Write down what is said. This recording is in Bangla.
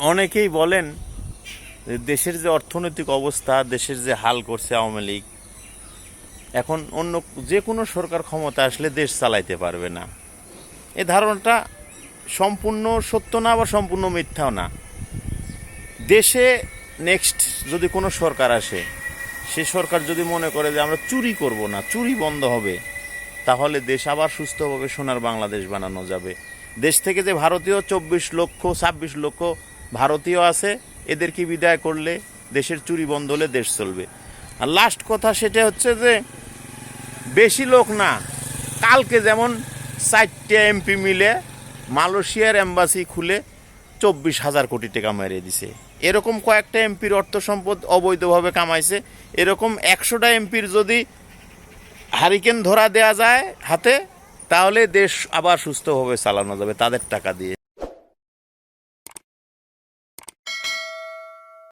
অনেকেই বলেন যে দেশের যে অর্থনৈতিক অবস্থা, দেশের যে হাল করছে আওয়ামী লীগ, এখন অন্য যে কোনো সরকার ক্ষমতা আসলে দেশ চালাইতে পারবে না। এই ধারণাটা সম্পূর্ণ সত্য না, আবার সম্পূর্ণ মিথ্যাও না। দেশে নেক্সট যদি কোনো সরকার আসে, সে সরকার যদি মনে করে যে আমরা চুরি করব না, চুরি বন্ধ হবে, তাহলে দেশ আবার সুস্থভাবে সোনার বাংলাদেশ বানানো যাবে। দেশ থেকে যে ভারতীয় 24 লক্ষ 26 লক্ষ ভারতীয় আছে, এদেরকে বিদায় করলে দেশের চুরি বন্ধ হলে দেশ চলবে। আর লাস্ট কথা সেটা হচ্ছে যে বেশি লোক না, কালকে যেমন 4টে এমপি মিলে মালয়েশিয়ার এম্বাসি খুলে 24,000 কোটি টাকা মেরে দিছে। এরকম কয়েকটা এমপির অর্থ সম্পদ অবৈধভাবে কামাইছে। এরকম 100টা এমপির যদি হারিকেন ধরা দেয়া যায় হাতে, তাহলে দেশ আবার সুস্থভাবে চালানো যাবে তাদের টাকা দিয়ে।